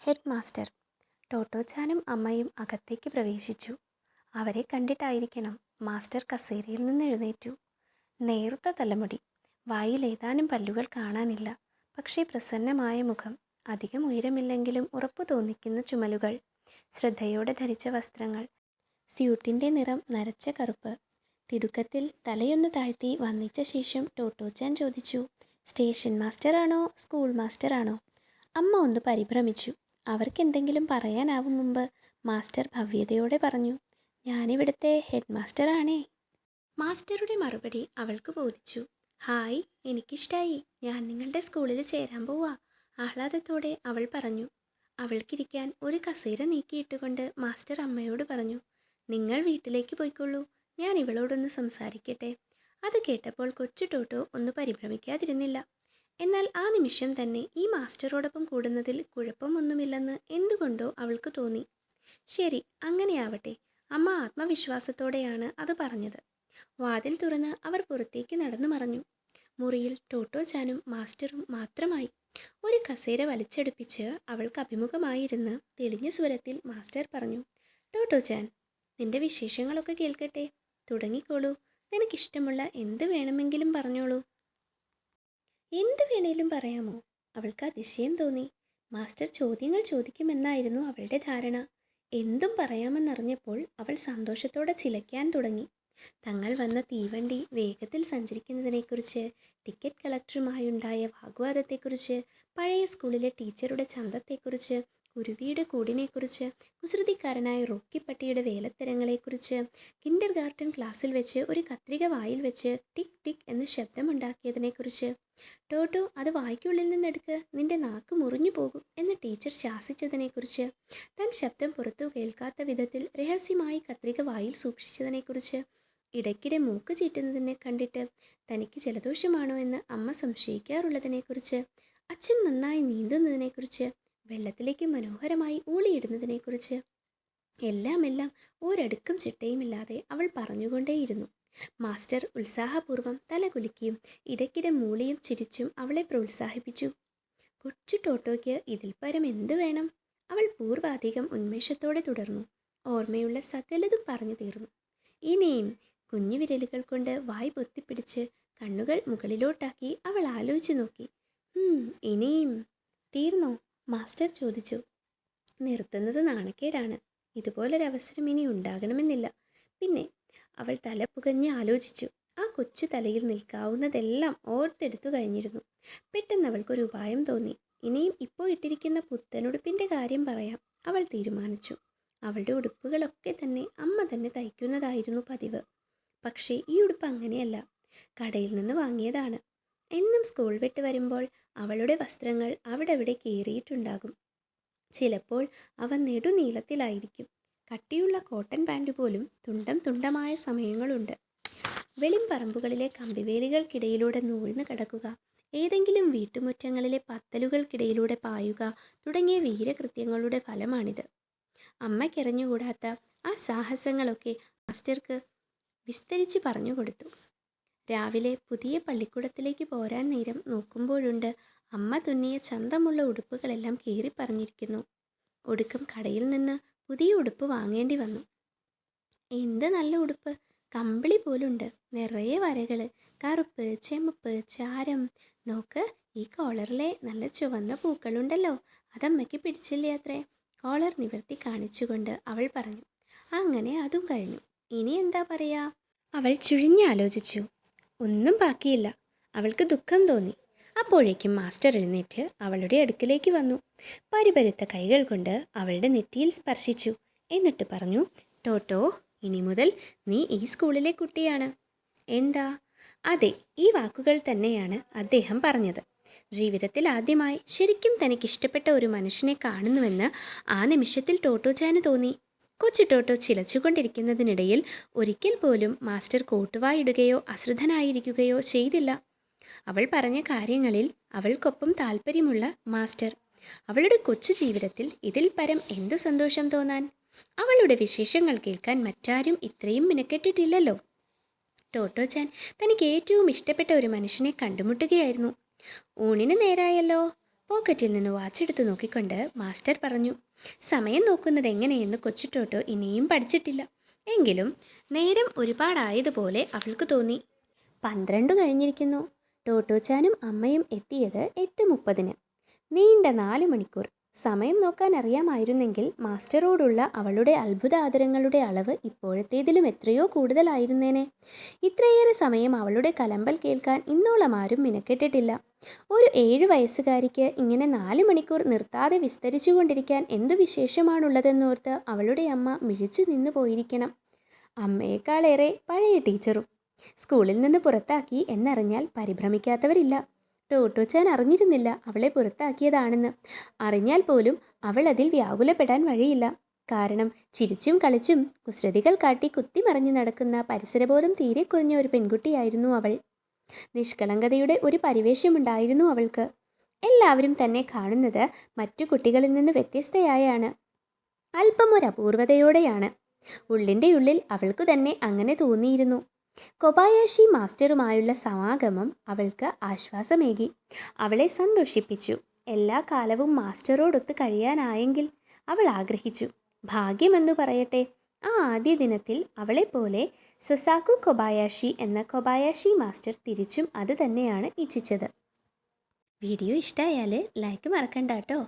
Head master ടോട്ടോച്ചാനും അമ്മയും അകത്തേക്ക് പ്രവേശിച്ചു. അവരെ കണ്ടിട്ടായിരിക്കണം മാസ്റ്റർ കസേരയിൽ നിന്ന് എഴുന്നേറ്റു. നേർത്ത തലമുടി, വായിൽ ഏതാനും പല്ലുകൾ കാണാനില്ല. പക്ഷേ പ്രസന്നമായ മുഖം, അധികം ഉയരമില്ലെങ്കിലും ഉറപ്പു തോന്നിക്കുന്ന ചുമലുകൾ, ശ്രദ്ധയോടെ ധരിച്ച വസ്ത്രങ്ങൾ, സ്യൂട്ടിൻ്റെ നിറം നരച്ച കറുപ്പ്. തിടുക്കത്തിൽ തലയൊന്ന് താഴ്ത്തി വന്നിച്ച ശേഷം ടോട്ടോച്ചാൻ ചോദിച്ചു, സ്റ്റേഷൻ മാസ്റ്ററാണോ സ്കൂൾ മാസ്റ്ററാണോ? അമ്മ ഒന്ന് പരിഭ്രമിച്ചു. അവർക്കെന്തെങ്കിലും പറയാനാവും മുമ്പ് മാസ്റ്റർ ഭവ്യതയോടെ പറഞ്ഞു, ഞാനിവിടുത്തെ ഹെഡ് മാസ്റ്ററാണേ. മാസ്റ്ററുടെ മറുപടി അവൾക്ക് ബോധിച്ചു. ഹായ്, എനിക്കിഷ്ടായി. ഞാൻ നിങ്ങളുടെ സ്കൂളിൽ ചേരാൻ പോവാ, ആഹ്ലാദത്തോടെ അവൾ പറഞ്ഞു. അവൾക്കിരിക്കാൻ ഒരു കസേര നീക്കിയിട്ടുകൊണ്ട് മാസ്റ്റർ അമ്മയോട് പറഞ്ഞു, നിങ്ങൾ വീട്ടിലേക്ക് പോയിക്കൊള്ളൂ, ഞാൻ ഇവളോടൊന്ന് സംസാരിക്കട്ടെ. അത് കേട്ടപ്പോൾ കൊച്ചു ടോട്ടോ ഒന്ന് പരിഭ്രമിക്കാതിരുന്നില്ല. എന്നാൽ ആ നിമിഷം തന്നെ ഈ മാസ്റ്ററോടൊപ്പം കൂടുന്നതിൽ കുഴപ്പമൊന്നുമില്ലെന്ന് എന്തുകൊണ്ടോ അവൾക്ക് തോന്നി. ശരി, അങ്ങനെയാവട്ടെ. അമ്മ ആത്മവിശ്വാസത്തോടെയാണ് അത് പറഞ്ഞത്. വാതിൽ തുറന്ന് അവർ പുറത്തേക്ക് നടന്നു മറഞ്ഞു. മുറിയിൽ ടോട്ടോച്ചാനും മാസ്റ്ററും മാത്രമായി. ഒരു കസേര വലിച്ചെടുപ്പിച്ച് അവൾക്ക് അഭിമുഖമായിരുന്ന് തെളിഞ്ഞ സ്വരത്തിൽ മാസ്റ്റർ പറഞ്ഞു, ടോട്ടോച്ചാൻ, നിന്റെ വിശേഷങ്ങളൊക്കെ കേൾക്കട്ടെ. തുടങ്ങിക്കോളൂ. നിനക്കിഷ്ടമുള്ള എന്ത് വേണമെങ്കിലും പറഞ്ഞോളൂ. എന്ത് വേണേലും പറയാമോ? അവൾക്ക് അതിശയം തോന്നി. മാസ്റ്റർ ചോദ്യങ്ങൾ ചോദിക്കുമെന്നായിരുന്നു അവളുടെ ധാരണ. എന്തും പറയാമെന്നറിഞ്ഞപ്പോൾ അവൾ സന്തോഷത്തോടെ ചിലയ്ക്കാൻ തുടങ്ങി. തങ്ങൾ വന്ന തീവണ്ടി വേഗത്തിൽ സഞ്ചരിക്കുന്നതിനെക്കുറിച്ച്, ടിക്കറ്റ് കളക്ടറുമായുണ്ടായ വാഗ്വാദത്തെക്കുറിച്ച്, പഴയ സ്കൂളിലെ ടീച്ചറുടെ ചന്തത്തെക്കുറിച്ച്, കുരുവിയുടെ കൂടിനെക്കുറിച്ച്, കുസൃതിക്കാരനായ റോക്കിപ്പട്ടിയുടെ വേലത്തരങ്ങളെക്കുറിച്ച്, കിൻഡർ ഗാർട്ടൻ ക്ലാസ്സിൽ വെച്ച് ഒരു കത്രിക വായിൽ വെച്ച് ടിക് ടിക് എന്ന ശബ്ദമുണ്ടാക്കിയതിനെക്കുറിച്ച്, ടോട്ടോ അത് വായ്ക്കുള്ളിൽ നിന്നെടുക്ക്, നിന്റെ നാക്ക് മുറിഞ്ഞു പോകും എന്ന് ടീച്ചർ ശാസിച്ചതിനെക്കുറിച്ച്, താൻ ശബ്ദം പുറത്തു കേൾക്കാത്ത വിധത്തിൽ രഹസ്യമായി കത്രിക വായിൽ സൂക്ഷിച്ചതിനെക്കുറിച്ച്, ഇടയ്ക്കിടെ മൂക്ക് ചീറ്റുന്നതിനെ കണ്ടിട്ട് തനിക്ക് ജലദോഷമാണോ എന്ന് അമ്മ സംശയിക്കാറുള്ളതിനെക്കുറിച്ച്, അച്ഛൻ നന്നായി നീന്തുന്നതിനെക്കുറിച്ച്, വെള്ളത്തിലേക്ക് മനോഹരമായി ഊളിയിടുന്നതിനെക്കുറിച്ച്, എല്ലാം ഒരടുക്കും ചിട്ടയുമില്ലാതെ അവൾ പറഞ്ഞുകൊണ്ടേയിരുന്നു. മാസ്റ്റർ ഉത്സാഹപൂർവ്വം തലകുലുക്കിയും ഇടയ്ക്കിടെ മൂളിയും ചിരിച്ചും അവളെ പ്രോത്സാഹിപ്പിച്ചു. കൊച്ചു ടോട്ടോയ്ക്ക് ഇതിൽ പരം എന്തു വേണം? അവൾ പൂർവാധികം ഉന്മേഷത്തോടെ തുടർന്നു. ഓർമ്മയുള്ള സകലതും പറഞ്ഞു തീർന്നു. ഇനിയും കുഞ്ഞു വിരലുകൾ കൊണ്ട് വായ് പൊത്തിപ്പിടിച്ച് കണ്ണുകൾ മുകളിലോട്ടാക്കി അവൾ ആലോചിച്ചു നോക്കി. ഇനിയും തീർന്നോ? മാസ്റ്റർ ചോദിച്ചു. നിർത്തുന്നത് നാണക്കേടാണ്. ഇതുപോലൊരവസരം ഇനി ഉണ്ടാകണമെന്നില്ല. പിന്നെ അവൾ തല പുകഞ്ഞ് ആലോചിച്ചു. ആ കൊച്ചു തലയിൽ നിൽക്കാവുന്നതെല്ലാം ഓർത്തെടുത്തു കഴിഞ്ഞിരുന്നു. പെട്ടെന്ന് അവൾക്കൊരു ഉപായം തോന്നി. ഇനിയും ഇപ്പോൾ ഇട്ടിരിക്കുന്ന പുത്തനുടുപ്പിൻ്റെ കാര്യം പറയാം. അവൾ തീരുമാനിച്ചു. അവളുടെ ഉടുപ്പുകളൊക്കെ തന്നെ അമ്മ തന്നെ തയ്ക്കുന്നതായിരുന്നു പതിവ്. പക്ഷേ ഈ ഉടുപ്പ് അങ്ങനെയല്ല, കടയിൽ നിന്ന് വാങ്ങിയതാണ്. എന്നും സ്കൂൾ വിട്ട് വരുമ്പോൾ അവളുടെ വസ്ത്രങ്ങൾ അവിടെ കീറിയിട്ടുണ്ടാകും. ചിലപ്പോൾ അവ നെടുനീളത്തിലായിരിക്കും. കട്ടിയുള്ള കോട്ടൺ പാൻറ് പോലും തുണ്ടമായ സമയങ്ങളുണ്ട്. വെളിമ്പറമ്പുകളിലെ കമ്പിവേലികൾക്കിടയിലൂടെ നൂഴ്ന്നു കടക്കുക, ഏതെങ്കിലും വീട്ടുമുറ്റങ്ങളിലെ പത്തലുകൾക്കിടയിലൂടെ പായുക തുടങ്ങിയ വീരകൃത്യങ്ങളുടെ ഫലമാണിത്. അമ്മയ്ക്കറിഞ്ഞുകൂടാത്ത ആ സാഹസങ്ങളൊക്കെ മാസ്റ്റർക്ക് വിസ്തരിച്ച് പറഞ്ഞു കൊടുത്തു. രാവിലെ പുതിയ പള്ളിക്കൂടത്തിലേക്ക് പോരാൻ നേരം നോക്കുമ്പോഴുണ്ട് അമ്മ തുന്നിയ ചന്തമുള്ള ഉടുപ്പുകളെല്ലാം കീറിപ്പറഞ്ഞിരിക്കുന്നു. ഒടുക്കം കടയിൽ നിന്ന് പുതിയ ഉടുപ്പ് വാങ്ങേണ്ടി വന്നു. എന്ത് നല്ല ഉടുപ്പ്! കമ്പിളി പോലുണ്ട്, നിറയെ വരകൾ, കറുപ്പ്, ചെമ്പ്, ചാരം. നോക്ക്, ഈ കോളറിലെ നല്ല ചുവന്ന പൂക്കളുണ്ടല്ലോ, അതമ്മയ്ക്ക് പിടിച്ചില്ലേ അത്രേ. കോളർ നിവർത്തി കാണിച്ചുകൊണ്ട് അവൾ പറഞ്ഞു. അങ്ങനെ അതും കഴിഞ്ഞു. ഇനി എന്താ പറയാ? അവൾ ചുഴിഞ്ഞാലോചിച്ചു. ഒന്നും ബാക്കിയില്ല. അവൾക്ക് ദുഃഖം തോന്നി. അപ്പോഴേക്കും മാസ്റ്റർ എഴുന്നേറ്റ് അവളുടെ അടുക്കിലേക്ക് വന്നു. പരിപരുത്ത കൈകൾ കൊണ്ട് അവളുടെ നെറ്റിയിൽ സ്പർശിച്ചു. എന്നിട്ട് പറഞ്ഞു, ടോട്ടോ, ഇനി മുതൽ നീ ഈ സ്കൂളിലെ കുട്ടിയാണ്. എന്താ? അതെ, ഈ വാക്കുകൾ തന്നെയാണ് അദ്ദേഹം പറഞ്ഞത്. ജീവിതത്തിൽ ആദ്യമായി ശരിക്കും തനിക്കിഷ്ടപ്പെട്ട ഒരു മനുഷ്യനെ കാണുന്നുവെന്ന് ആ നിമിഷത്തിൽ ടോട്ടോച്ചാന് തോന്നി. കൊച്ചു ടോട്ടോ ചിലച്ചുകൊണ്ടിരിക്കുന്നതിനിടയിൽ ഒരിക്കൽ പോലും മാസ്റ്റർ കോട്ടുവായിടുകയോ അശ്രദ്ധനായിരിക്കുകയോ ചെയ്തില്ല. അവൾ പറഞ്ഞ കാര്യങ്ങളിൽ അവൾക്കൊപ്പം താല്പര്യമുള്ള മാസ്റ്റർ. അവളുടെ കൊച്ചു ജീവിതത്തിൽ ഇതിൽ പരം എന്തു സന്തോഷം തോന്നാൻ? അവളുടെ വിശേഷങ്ങൾ കേൾക്കാൻ മറ്റാരും ഇത്രയും മിനക്കെട്ടിട്ടില്ലല്ലോ. ടോട്ടോച്ചാൻ തനിക്ക് ഏറ്റവും ഇഷ്ടപ്പെട്ട ഒരു മനുഷ്യനെ കണ്ടുമുട്ടുകയായിരുന്നു. ഊണിന് നേരായല്ലോ, പോക്കറ്റിൽ നിന്ന് വാച്ചെടുത്ത് നോക്കിക്കൊണ്ട് മാസ്റ്റർ പറഞ്ഞു. സമയം നോക്കുന്നത് എങ്ങനെയെന്ന് കൊച്ചു ടോട്ടോ ഇനിയും പഠിച്ചിട്ടില്ല. എങ്കിലും നേരം ഒരുപാടായതുപോലെ അവൾക്ക് തോന്നി. 12 കഴിഞ്ഞിരിക്കുന്നു. ടോട്ടോച്ചാനും അമ്മയും എത്തിയത് 8:30. നീണ്ട 4 മണിക്കൂർ. സമയം നോക്കാൻ അറിയാമായിരുന്നെങ്കിൽ മാസ്റ്ററോടുള്ള അവളുടെ അത്ഭുത ആദരങ്ങളുടെ അളവ് ഇപ്പോഴത്തേതിലും എത്രയോ കൂടുതലായിരുന്നേനെ. ഇത്രയേറെ സമയം അവളുടെ കലമ്പൽ കേൾക്കാൻ ഇന്നോളം ആരും മിനക്കെട്ടിട്ടില്ല. ഒരു 7 വയസ്സുകാരിക്ക് ഇങ്ങനെ 4 മണിക്കൂർ നിർത്താതെ വിസ്തരിച്ചുകൊണ്ടിരിക്കാൻ എന്തു വിശേഷമാണുള്ളതെന്നോർത്ത് അവളുടെ അമ്മ മിഴിച്ചു നിന്നു പോയിരിക്കണം. അമ്മയേക്കാളേറെ പഴയ ടീച്ചറും. സ്കൂളിൽ നിന്ന് പുറത്താക്കി എന്നറിഞ്ഞാൽ പരിഭ്രമിക്കാത്തവരില്ല. ടോട്ടോച്ചാൻ അറിഞ്ഞിരുന്നില്ല അവളെ പുറത്താക്കിയതാണെന്ന്. അറിഞ്ഞാൽ പോലും അവൾ അതിൽ വ്യാകുലപ്പെടാൻ വഴിയില്ല. കാരണം ചിരിച്ചും കളിച്ചും കുസൃതികൾ കാട്ടി കുത്തിമറിഞ്ഞു നടക്കുന്ന പരിസരബോധം തീരെ കുറഞ്ഞ ഒരു പെൺകുട്ടിയായിരുന്നു അവൾ. നിഷ്കളങ്കതയുടെ ഒരു പരിവേഷമുണ്ടായിരുന്നു അവൾക്ക്. എല്ലാവരും തന്നെ കാണുന്നത് മറ്റു കുട്ടികളിൽ നിന്ന് വ്യത്യസ്തയായാണ്, അല്പം ഒരു അപൂർവതയോടെയാണ്. ഉള്ളിൻ്റെ ഉള്ളിൽ അവൾക്കു തന്നെ അങ്ങനെ തോന്നിയിരുന്നു. കൊബായാഷി മാസ്റ്ററുമായുള്ള സമാഗമം അവൾക്ക് ആശ്വാസമേകി, അവളെ സന്തോഷിപ്പിച്ചു. എല്ലാ കാലവും മാസ്റ്ററോടൊത്ത് കഴിയാനായെങ്കിൽ അവൾ ആഗ്രഹിച്ചു. ഭാഗ്യമെന്നു പറയട്ടെ, ആ ആദ്യ ദിനത്തിൽ അവളെപ്പോലെ സൊസാക്കു കൊബായാഷി എന്ന കൊബായാഷി മാസ്റ്റർ തിരിച്ചും അത് തന്നെയാണ് ഇച്ഛിച്ചത്. വീഡിയോ ഇഷ്ടമായാൽ ലൈക്ക് മറക്കണ്ട കേട്ടോ.